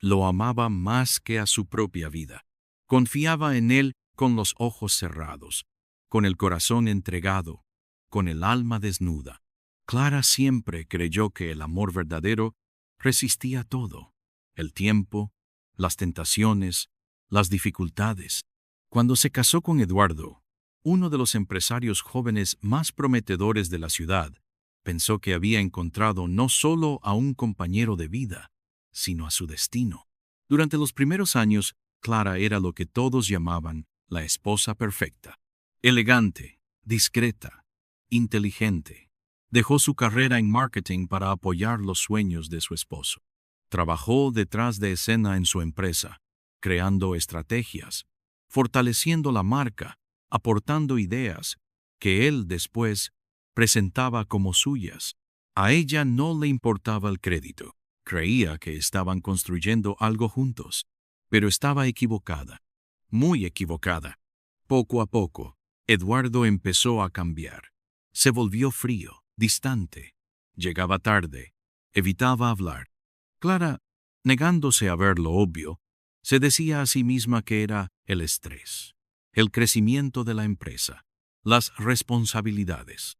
Lo amaba más que a su propia vida. Confiaba en él con los ojos cerrados, con el corazón entregado, con el alma desnuda. Clara siempre creyó que el amor verdadero resistía todo: el tiempo, las tentaciones, las dificultades. Cuando se casó con Eduardo, uno de los empresarios jóvenes más prometedores de la ciudad, pensó que había encontrado no solo a un compañero de vida, sino a su destino. Durante los primeros años, Clara era lo que todos llamaban la esposa perfecta. Elegante, discreta, inteligente. Dejó su carrera en marketing para apoyar los sueños de su esposo. Trabajó detrás de escena en su empresa, creando estrategias, fortaleciendo la marca, aportando ideas que él después presentaba como suyas. A ella no le importaba el crédito. Creía que estaban construyendo algo juntos, pero estaba equivocada, muy equivocada. Poco a poco, Eduardo empezó a cambiar. Se volvió frío, distante. Llegaba tarde, evitaba hablar. Clara, negándose a ver lo obvio, se decía a sí misma que era el estrés, el crecimiento de la empresa, las responsabilidades.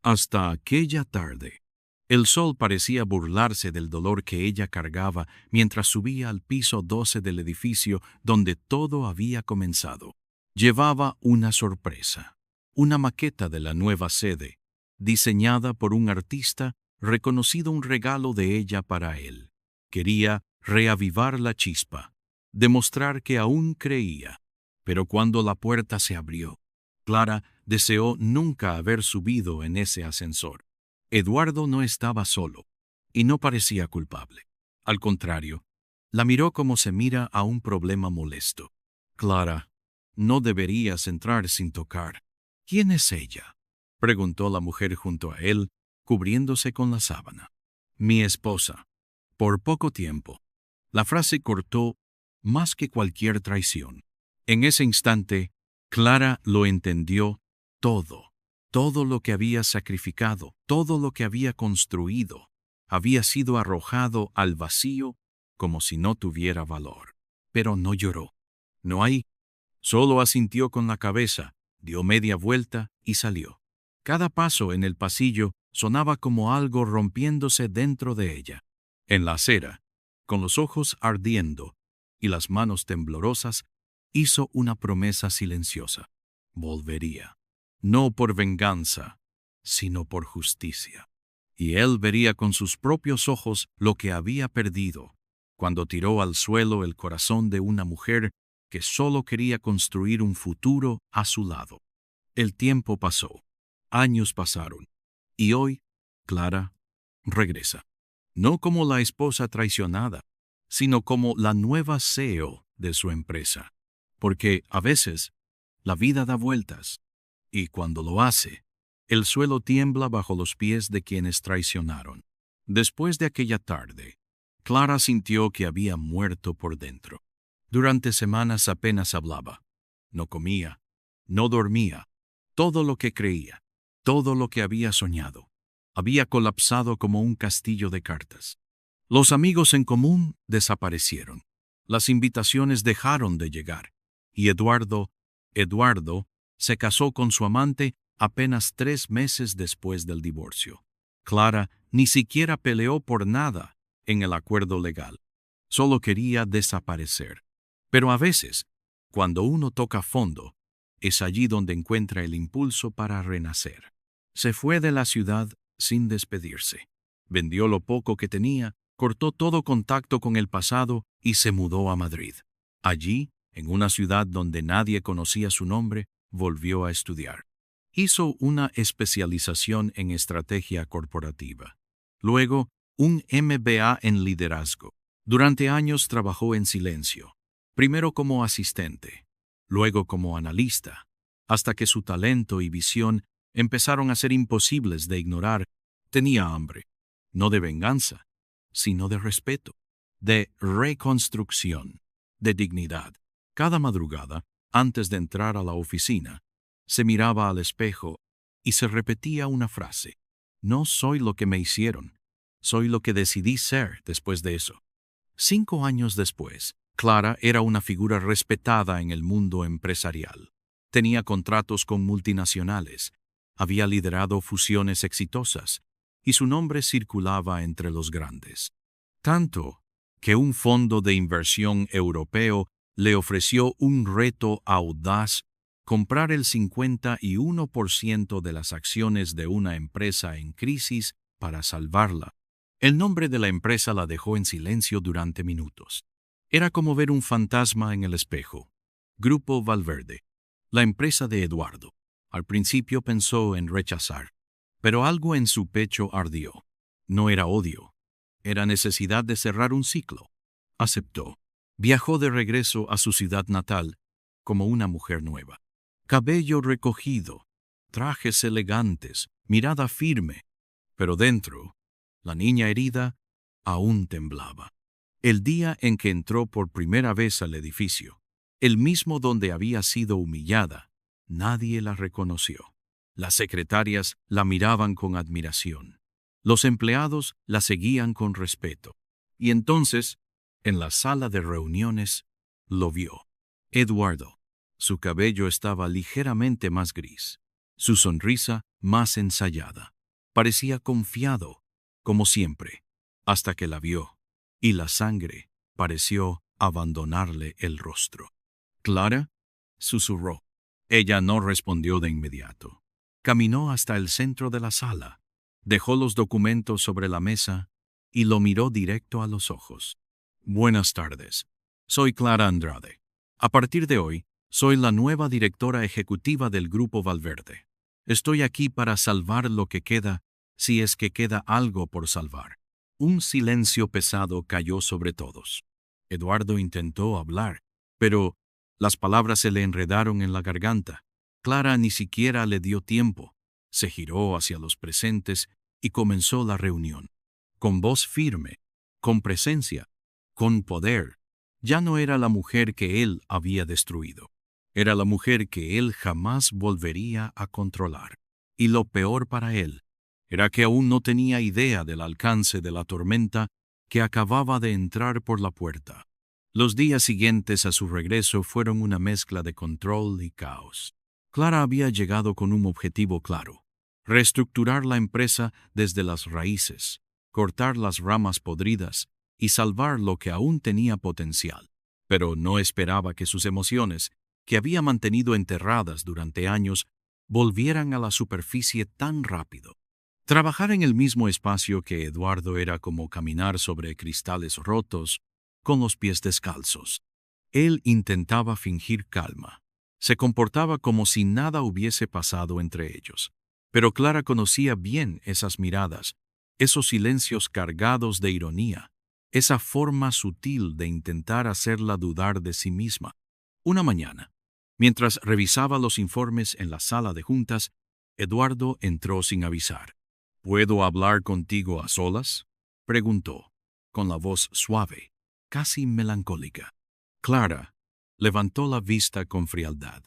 Hasta aquella tarde, el sol parecía burlarse del dolor que ella cargaba mientras subía al piso 12 del edificio donde todo había comenzado. Llevaba una sorpresa, una maqueta de la nueva sede, diseñada por un artista reconocido, un regalo de ella para él. Quería reavivar la chispa, demostrar que aún creía. Pero cuando la puerta se abrió, Clara deseó nunca haber subido en ese ascensor. Eduardo no estaba solo, y no parecía culpable. Al contrario, la miró como se mira a un problema molesto. Clara, no deberías entrar sin tocar. ¿Quién es ella?, preguntó la mujer junto a él, cubriéndose con la sábana. Mi esposa. Por poco tiempo. La frase cortó más que cualquier traición. En ese instante, Clara lo entendió todo. Todo lo que había sacrificado, todo lo que había construido, había sido arrojado al vacío como si no tuviera valor. Pero no lloró. No hay. Solo asintió con la cabeza, dio media vuelta y salió. Cada paso en el pasillo sonaba como algo rompiéndose dentro de ella. En la acera, con los ojos ardiendo y las manos temblorosas, hizo una promesa silenciosa. Volvería. No por venganza, sino por justicia. Y él vería con sus propios ojos lo que había perdido cuando tiró al suelo el corazón de una mujer que solo quería construir un futuro a su lado. El tiempo pasó, años pasaron, y hoy, Clara regresa. No como la esposa traicionada, sino como la nueva CEO de su empresa. Porque a veces la vida da vueltas, y cuando lo hace, el suelo tiembla bajo los pies de quienes traicionaron. Después de aquella tarde, Clara sintió que había muerto por dentro. Durante semanas apenas hablaba. No comía, no dormía. Todo lo que creía, todo lo que había soñado, había colapsado como un castillo de cartas. Los amigos en común desaparecieron. Las invitaciones dejaron de llegar. Y Eduardo, se casó con su amante apenas 3 meses después del divorcio. Clara ni siquiera peleó por nada en el acuerdo legal. Solo quería desaparecer. Pero a veces, cuando uno toca fondo, es allí donde encuentra el impulso para renacer. Se fue de la ciudad sin despedirse. Vendió lo poco que tenía, cortó todo contacto con el pasado y se mudó a Madrid. Allí, en una ciudad donde nadie conocía su nombre, volvió a estudiar. Hizo una especialización en estrategia corporativa. Luego, un MBA en liderazgo. Durante años trabajó en silencio, primero como asistente, luego como analista, hasta que su talento y visión empezaron a ser imposibles de ignorar. Tenía hambre, no de venganza, sino de respeto, de reconstrucción, de dignidad. Cada madrugada, antes de entrar a la oficina, se miraba al espejo y se repetía una frase: no soy lo que me hicieron, soy lo que decidí ser después de eso. 5 años después, Clara era una figura respetada en el mundo empresarial. Tenía contratos con multinacionales, había liderado fusiones exitosas, y su nombre circulaba entre los grandes. Tanto que un fondo de inversión europeo le ofreció un reto audaz: comprar el 51% de las acciones de una empresa en crisis para salvarla. El nombre de la empresa la dejó en silencio durante minutos. Era como ver un fantasma en el espejo. Grupo Valverde, la empresa de Eduardo. Al principio pensó en rechazar, pero algo en su pecho ardió. No era odio, era necesidad de cerrar un ciclo. Aceptó. Viajó de regreso a su ciudad natal como una mujer nueva. Cabello recogido, trajes elegantes, mirada firme, pero dentro, la niña herida aún temblaba. El día en que entró por primera vez al edificio, el mismo donde había sido humillada, nadie la reconoció. Las secretarias la miraban con admiración. Los empleados la seguían con respeto. Y entonces, en la sala de reuniones, lo vio. Eduardo. Su cabello estaba ligeramente más gris, su sonrisa más ensayada. Parecía confiado, como siempre, hasta que la vio, y la sangre pareció abandonarle el rostro. «¿Clara?», susurró. Ella no respondió de inmediato. Caminó hasta el centro de la sala, dejó los documentos sobre la mesa y lo miró directo a los ojos. «Buenas tardes. Soy Clara Andrade. A partir de hoy, soy la nueva directora ejecutiva del Grupo Valverde. Estoy aquí para salvar lo que queda, si es que queda algo por salvar». Un silencio pesado cayó sobre todos. Eduardo intentó hablar, pero las palabras se le enredaron en la garganta. Clara ni siquiera le dio tiempo. Se giró hacia los presentes y comenzó la reunión. Con voz firme, con presencia, con poder. Ya no era la mujer que él había destruido. Era la mujer que él jamás volvería a controlar. Y lo peor para él era que aún no tenía idea del alcance de la tormenta que acababa de entrar por la puerta. Los días siguientes a su regreso fueron una mezcla de control y caos. Clara había llegado con un objetivo claro: reestructurar la empresa desde las raíces, cortar las ramas podridas y salvar lo que aún tenía potencial. Pero no esperaba que sus emociones, que había mantenido enterradas durante años, volvieran a la superficie tan rápido. Trabajar en el mismo espacio que Eduardo era como caminar sobre cristales rotos, con los pies descalzos. Él intentaba fingir calma. Se comportaba como si nada hubiese pasado entre ellos. Pero Clara conocía bien esas miradas, esos silencios cargados de ironía, esa forma sutil de intentar hacerla dudar de sí misma. Una mañana, mientras revisaba los informes en la sala de juntas, Eduardo entró sin avisar. «¿Puedo hablar contigo a solas?», preguntó, con la voz suave, casi melancólica. Clara levantó la vista con frialdad.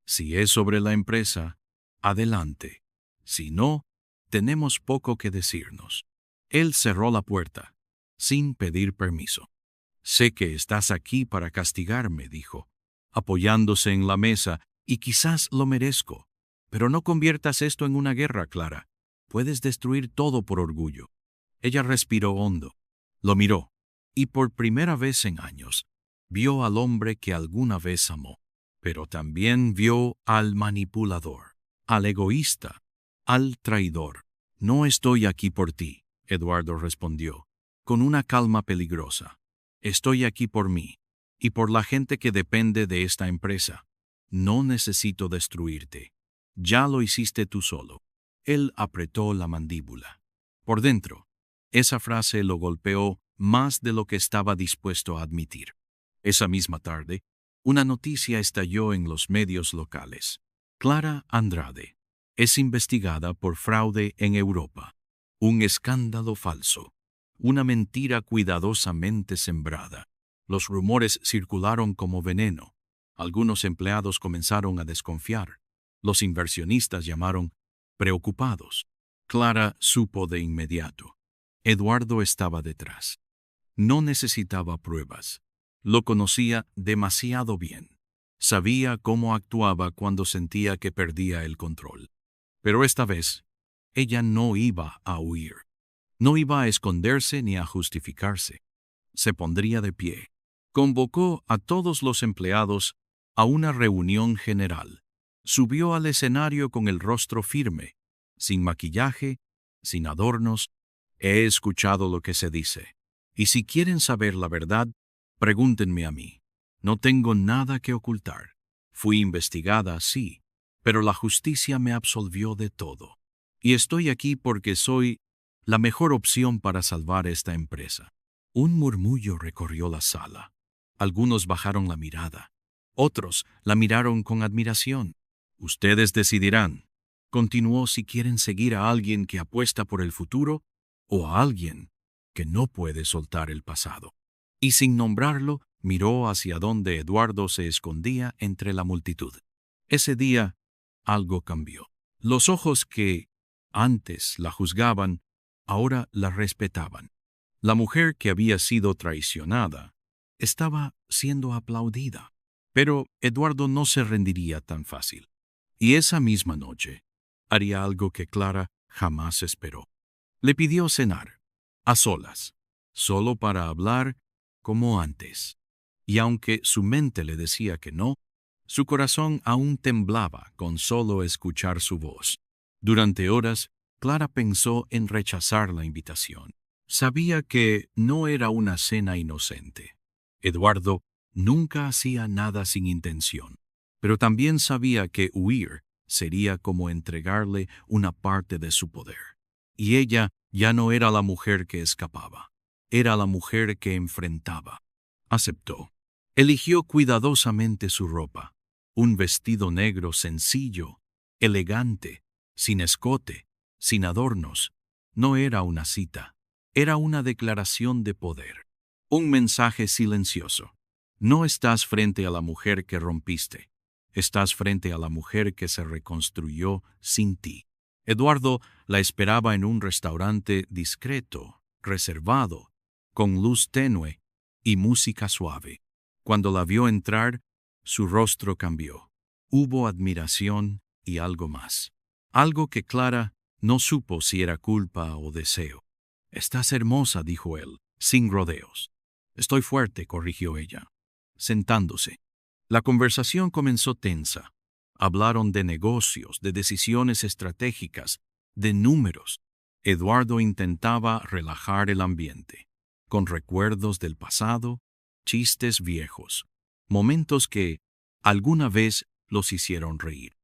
«Si es sobre la empresa, adelante. Si no, tenemos poco que decirnos». Él cerró la puerta, sin pedir permiso. «Sé que estás aquí para castigarme», dijo, apoyándose en la mesa, «y quizás lo merezco. Pero no conviertas esto en una guerra, Clara. Puedes destruir todo por orgullo». Ella respiró hondo, lo miró, y por primera vez en años, vio al hombre que alguna vez amó. Pero también vio al manipulador, al egoísta, al traidor. «No estoy aquí por ti», Eduardo respondió, con una calma peligrosa. «Estoy aquí por mí, y por la gente que depende de esta empresa. No necesito destruirte. Ya lo hiciste tú solo». Él apretó la mandíbula. Por dentro, esa frase lo golpeó más de lo que estaba dispuesto a admitir. Esa misma tarde, una noticia estalló en los medios locales. Clara Andrade es investigada por fraude en Europa. Un escándalo falso. Una mentira cuidadosamente sembrada. Los rumores circularon como veneno. Algunos empleados comenzaron a desconfiar. Los inversionistas llamaron preocupados. Clara supo de inmediato. Eduardo estaba detrás. No necesitaba pruebas. Lo conocía demasiado bien. Sabía cómo actuaba cuando sentía que perdía el control. Pero esta vez, ella no iba a huir. No iba a esconderse ni a justificarse. Se pondría de pie. Convocó a todos los empleados a una reunión general. Subió al escenario con el rostro firme, sin maquillaje, sin adornos. He escuchado lo que se dice. Y si quieren saber la verdad, pregúntenme a mí. No tengo nada que ocultar. Fui investigada, sí, pero la justicia me absolvió de todo. Y estoy aquí porque soy la mejor opción para salvar esta empresa. Un murmullo recorrió la sala. Algunos bajaron la mirada. Otros la miraron con admiración. Ustedes decidirán. Continuó, si quieren seguir a alguien que apuesta por el futuro o a alguien que no puede soltar el pasado. Y sin nombrarlo, miró hacia donde Eduardo se escondía entre la multitud. Ese día, algo cambió. Los ojos que antes la juzgaban, ahora la respetaban. La mujer que había sido traicionada estaba siendo aplaudida. Pero Eduardo no se rendiría tan fácil. Y esa misma noche haría algo que Clara jamás esperó. Le pidió cenar, a solas, solo para hablar como antes. Y aunque su mente le decía que no, su corazón aún temblaba con solo escuchar su voz. Durante horas, Clara pensó en rechazar la invitación. Sabía que no era una cena inocente. Eduardo nunca hacía nada sin intención, pero también sabía que huir sería como entregarle una parte de su poder. Y ella ya no era la mujer que escapaba, era la mujer que enfrentaba. Aceptó. Eligió cuidadosamente su ropa, un vestido negro sencillo, elegante, sin escote, sin adornos. No era una cita, era una declaración de poder, un mensaje silencioso. No estás frente a la mujer que rompiste, estás frente a la mujer que se reconstruyó sin ti. Eduardo la esperaba en un restaurante discreto, reservado, con luz tenue y música suave. Cuando la vio entrar, su rostro cambió. Hubo admiración y algo más. Algo que Clara no supo si era culpa o deseo. «Estás hermosa», dijo él, sin rodeos. «Estoy fuerte», corrigió ella, sentándose. La conversación comenzó tensa. Hablaron de negocios, de decisiones estratégicas, de números. Eduardo intentaba relajar el ambiente, con recuerdos del pasado, chistes viejos, momentos que alguna vez los hicieron reír.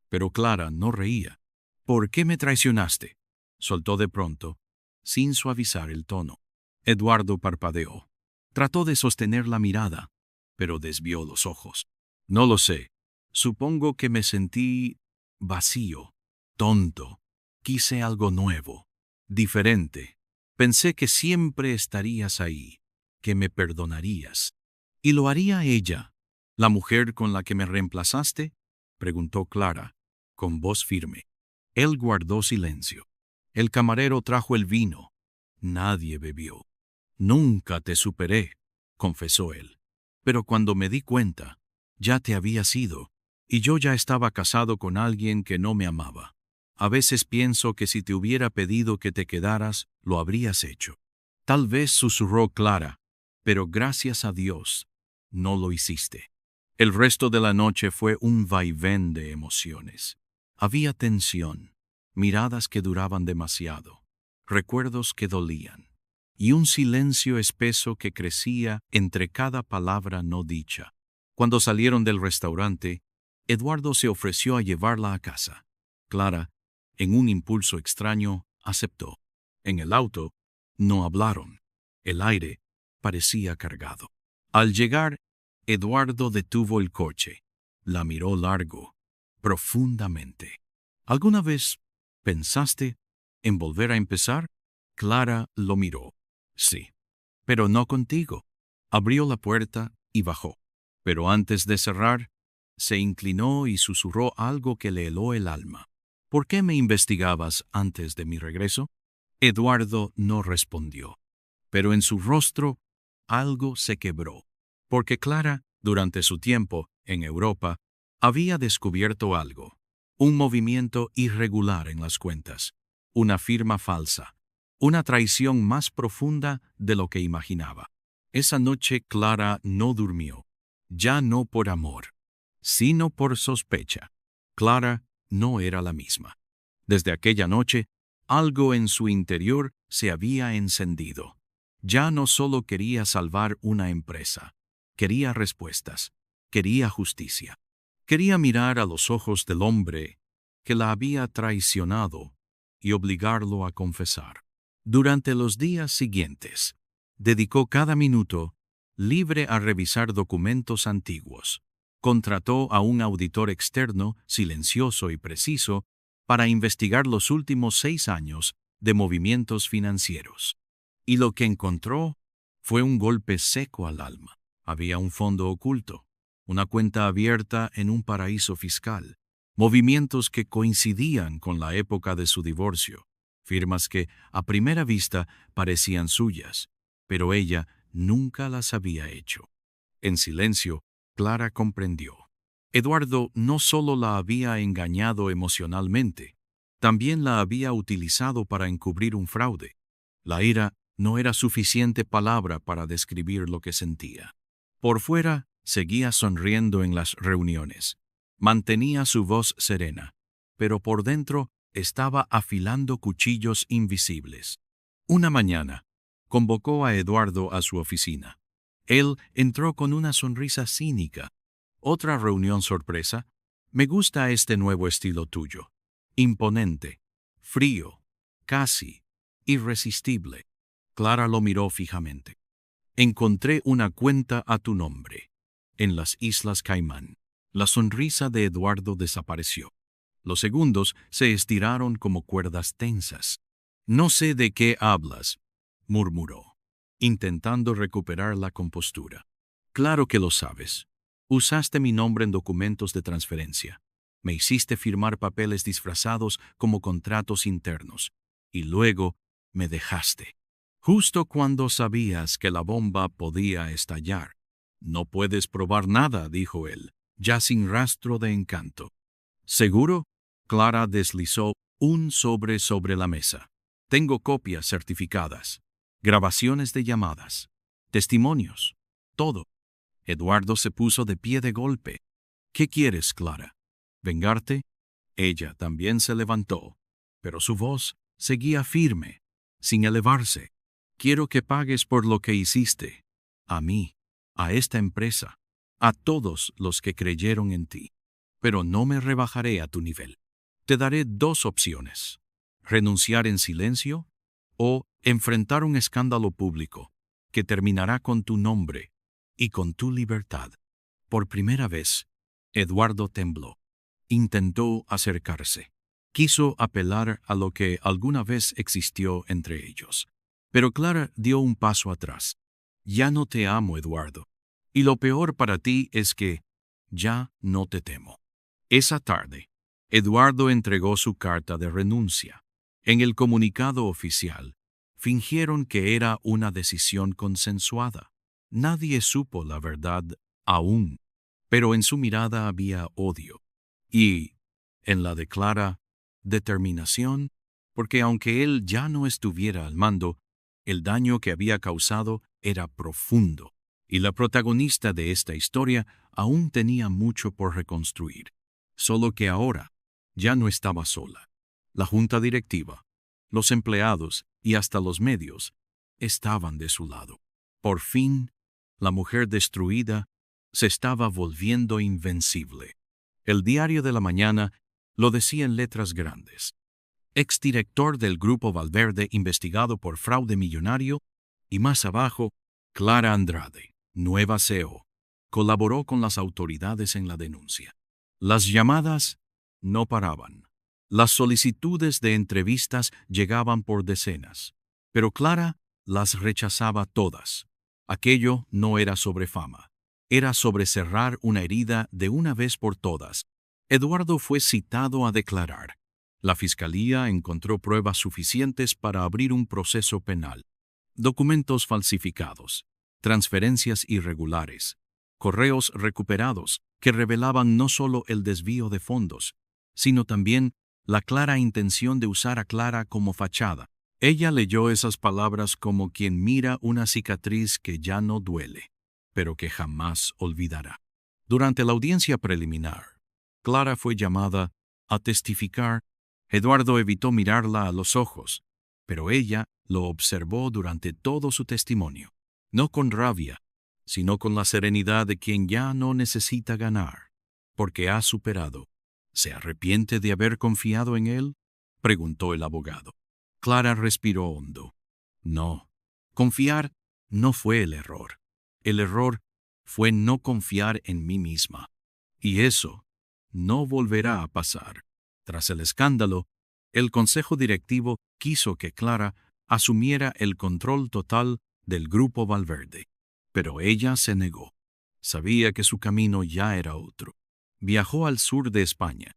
Pero Clara no reía. «¿Por qué me traicionaste?», soltó de pronto, sin suavizar el tono. Eduardo parpadeó. Trató de sostener la mirada, pero desvió los ojos. «No lo sé. Supongo que me sentí vacío, tonto. Quise algo nuevo, diferente. Pensé que siempre estarías ahí, que me perdonarías». «¿Y lo haría ella, la mujer con la que me reemplazaste?», preguntó Clara, con voz firme. Él guardó silencio. El camarero trajo el vino. Nadie bebió. «Nunca te superé», confesó él. «Pero cuando me di cuenta, ya te habías ido, y yo ya estaba casado con alguien que no me amaba. A veces pienso que si te hubiera pedido que te quedaras, lo habrías hecho». Tal vez susurró Clara, pero gracias a Dios, no lo hiciste. El resto de la noche fue un vaivén de emociones. Había tensión, miradas que duraban demasiado, recuerdos que dolían, y un silencio espeso que crecía entre cada palabra no dicha. Cuando salieron del restaurante, Eduardo se ofreció a llevarla a casa. Clara, en un impulso extraño, aceptó. En el auto, no hablaron. El aire parecía cargado. Al llegar, Eduardo detuvo el coche. La miró largo, profundamente. «¿Alguna vez pensaste en volver a empezar?» Clara lo miró. «Sí, pero no contigo». Abrió la puerta y bajó. Pero antes de cerrar, se inclinó y susurró algo que le heló el alma. «¿Por qué me investigabas antes de mi regreso?». Eduardo no respondió, pero en su rostro algo se quebró. Porque Clara, durante su tiempo en Europa, había descubierto algo, un movimiento irregular en las cuentas, una firma falsa, una traición más profunda de lo que imaginaba. Esa noche Clara no durmió, ya no por amor, sino por sospecha. Clara no era la misma. Desde aquella noche, algo en su interior se había encendido. Ya no solo quería salvar una empresa, quería respuestas, quería justicia. Quería mirar a los ojos del hombre que la había traicionado y obligarlo a confesar. Durante los días siguientes, dedicó cada minuto libre a revisar documentos antiguos. Contrató a un auditor externo, silencioso y preciso, para investigar los últimos 6 años de movimientos financieros. Y lo que encontró fue un golpe seco al alma. Había un fondo oculto, una cuenta abierta en un paraíso fiscal, movimientos que coincidían con la época de su divorcio, firmas que a primera vista parecían suyas, pero ella nunca las había hecho. En silencio, Clara comprendió. Eduardo no solo la había engañado emocionalmente, también la había utilizado para encubrir un fraude. La ira no era suficiente palabra para describir lo que sentía. Por fuera, seguía sonriendo en las reuniones. Mantenía su voz serena, pero por dentro estaba afilando cuchillos invisibles. Una mañana, convocó a Eduardo a su oficina. Él entró con una sonrisa cínica. Otra reunión sorpresa. Me gusta este nuevo estilo tuyo. Imponente, frío, casi irresistible. Clara lo miró fijamente. Encontré una cuenta a tu nombre, en las Islas Caimán. La sonrisa de Eduardo desapareció. Los segundos se estiraron como cuerdas tensas. No sé de qué hablas, murmuró, intentando recuperar la compostura. Claro que lo sabes. Usaste mi nombre en documentos de transferencia. Me hiciste firmar papeles disfrazados como contratos internos. Y luego me dejaste. Justo cuando sabías que la bomba podía estallar. No puedes probar nada, dijo él, ya sin rastro de encanto. ¿Seguro? Clara deslizó un sobre la mesa. Tengo copias certificadas, grabaciones de llamadas, testimonios, todo. Eduardo se puso de pie de golpe. ¿Qué quieres, Clara? ¿Vengarte? Ella también se levantó, pero su voz seguía firme, sin elevarse. Quiero que pagues por lo que hiciste. A mí, a esta empresa, a todos los que creyeron en ti. Pero no me rebajaré a tu nivel. Te daré 2 opciones: renunciar en silencio o enfrentar un escándalo público que terminará con tu nombre y con tu libertad. Por primera vez, Eduardo tembló. Intentó acercarse. Quiso apelar a lo que alguna vez existió entre ellos. Pero Clara dio un paso atrás. Ya no te amo, Eduardo. Y lo peor para ti es que ya no te temo. Esa tarde, Eduardo entregó su carta de renuncia. En el comunicado oficial, fingieron que era una decisión consensuada. Nadie supo la verdad aún, pero en su mirada había odio. Y, en la de Clara, determinación, porque aunque él ya no estuviera al mando, el daño que había causado era profundo, y la protagonista de esta historia aún tenía mucho por reconstruir. Solo que ahora ya no estaba sola. La junta directiva, los empleados y hasta los medios estaban de su lado. Por fin, la mujer destruida se estaba volviendo invencible. El diario de la mañana lo decía en letras grandes. Exdirector del Grupo Valverde investigado por fraude millonario, y más abajo, Clara Andrade, nueva CEO, colaboró con las autoridades en la denuncia. Las llamadas no paraban. Las solicitudes de entrevistas llegaban por decenas, pero Clara las rechazaba todas. Aquello no era sobre fama, era sobre cerrar una herida de una vez por todas. Eduardo fue citado a declarar. La fiscalía encontró pruebas suficientes para abrir un proceso penal. Documentos falsificados, transferencias irregulares, correos recuperados que revelaban no solo el desvío de fondos, sino también la clara intención de usar a Clara como fachada. Ella leyó esas palabras como quien mira una cicatriz que ya no duele, pero que jamás olvidará. Durante la audiencia preliminar, Clara fue llamada a testificar. Eduardo evitó mirarla a los ojos, pero ella lo observó durante todo su testimonio, no con rabia, sino con la serenidad de quien ya no necesita ganar, porque ha superado. ¿Se arrepiente de haber confiado en él?, preguntó el abogado. Clara respiró hondo. No, confiar no fue el error. El error fue no confiar en mí misma. Y eso no volverá a pasar. Tras el escándalo, el consejo directivo quiso que Clara asumiera el control total del Grupo Valverde. Pero ella se negó. Sabía que su camino ya era otro. Viajó al sur de España.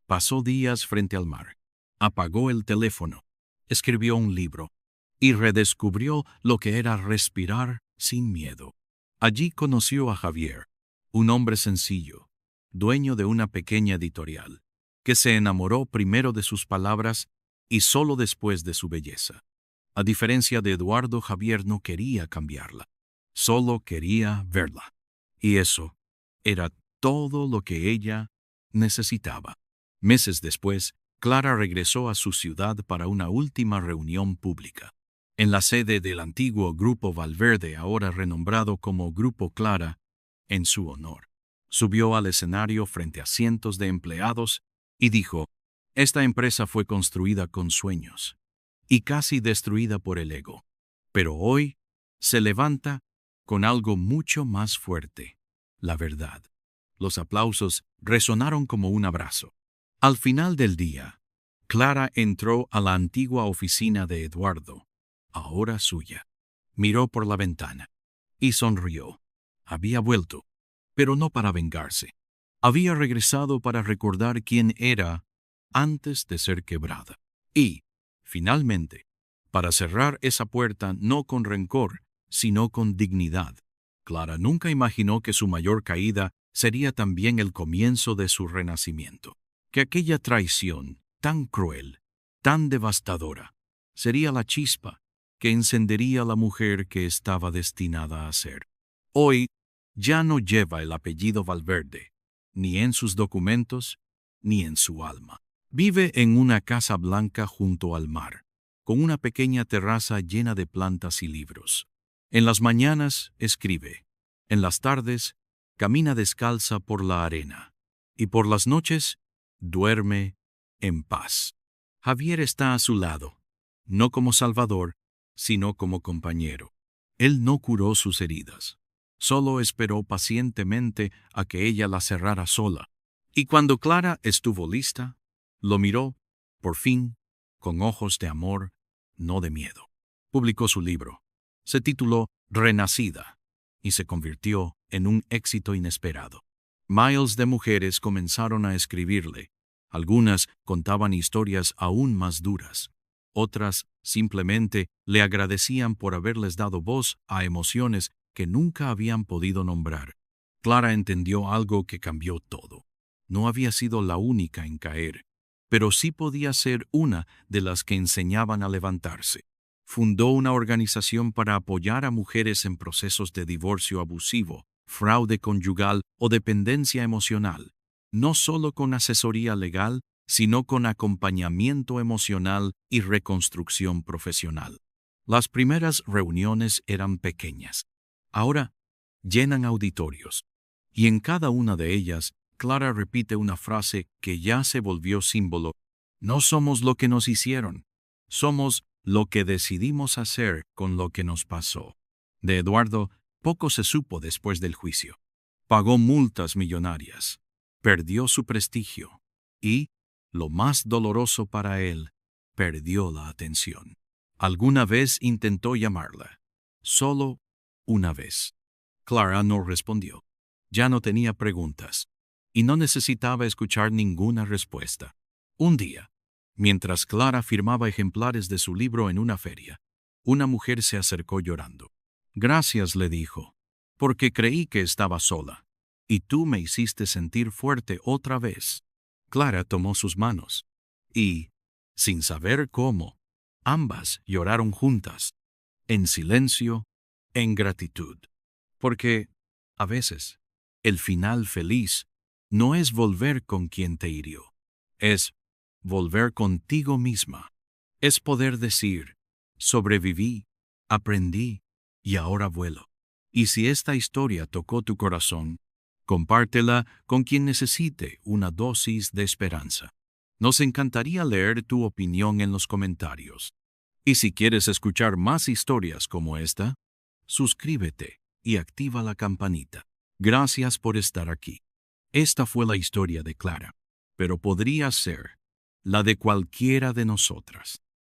Pasó días frente al mar. Apagó el teléfono. Escribió un libro. Y redescubrió lo que era respirar sin miedo. Allí conoció a Javier, un hombre sencillo, dueño de una pequeña editorial, que se enamoró primero de sus palabras y solo después de su belleza. A diferencia de Eduardo, Javier no quería cambiarla, solo quería verla. Y eso era todo lo que ella necesitaba. Meses después, Clara regresó a su ciudad para una última reunión pública. En la sede del antiguo Grupo Valverde, ahora renombrado como Grupo Clara, en su honor. Subió al escenario frente a cientos de empleados y dijo: «Esta empresa fue construida con sueños y casi destruida por el ego, pero hoy se levanta con algo mucho más fuerte, la verdad». Los aplausos resonaron como un abrazo. Al final del día, Clara entró a la antigua oficina de Eduardo, ahora suya. Miró por la ventana y sonrió. Había vuelto, pero no para vengarse. Había regresado para recordar quién era antes de ser quebrada. Y, finalmente, para cerrar esa puerta no con rencor, sino con dignidad. Clara nunca imaginó que su mayor caída sería también el comienzo de su renacimiento. Que aquella traición tan cruel, tan devastadora, sería la chispa que encendería la mujer que estaba destinada a ser. Hoy ya no lleva el apellido Valverde, ni en sus documentos, ni en su alma. Vive en una casa blanca junto al mar, con una pequeña terraza llena de plantas y libros. En las mañanas escribe, en las tardes camina descalza por la arena, y por las noches duerme en paz. Javier está a su lado, no como salvador, sino como compañero. Él no curó sus heridas, solo esperó pacientemente a que ella las cerrara sola. Y cuando Clara estuvo lista, lo miró, por fin, con ojos de amor, no de miedo. Publicó su libro. Se tituló Renacida y se convirtió en un éxito inesperado. Miles de mujeres comenzaron a escribirle. Algunas contaban historias aún más duras. Otras simplemente le agradecían por haberles dado voz a emociones que nunca habían podido nombrar. Clara entendió algo que cambió todo. No había sido la única en caer, pero sí podía ser una de las que enseñaban a levantarse. Fundó una organización para apoyar a mujeres en procesos de divorcio abusivo, fraude conyugal o dependencia emocional, no solo con asesoría legal, sino con acompañamiento emocional y reconstrucción profesional. Las primeras reuniones eran pequeñas. Ahora llenan auditorios. Y en cada una de ellas, Clara repite una frase que ya se volvió símbolo. No somos lo que nos hicieron, somos lo que decidimos hacer con lo que nos pasó. De Eduardo, poco se supo después del juicio. Pagó multas millonarias, perdió su prestigio y, lo más doloroso para él, perdió la atención. Alguna vez intentó llamarla, solo una vez. Clara no respondió. Ya no tenía preguntas y no necesitaba escuchar ninguna respuesta. Un día, mientras Clara firmaba ejemplares de su libro en una feria, una mujer se acercó llorando. Gracias, le dijo, porque creí que estaba sola, y tú me hiciste sentir fuerte otra vez. Clara tomó sus manos, y, sin saber cómo, ambas lloraron juntas, en silencio, en gratitud. Porque, a veces, el final feliz no es volver con quien te hirió, es volver contigo misma. Es poder decir, sobreviví, aprendí y ahora vuelo. Y si esta historia tocó tu corazón, compártela con quien necesite una dosis de esperanza. Nos encantaría leer tu opinión en los comentarios. Y si quieres escuchar más historias como esta, suscríbete y activa la campanita. Gracias por estar aquí. Esta fue la historia de Clara, pero podría ser la de cualquiera de nosotras.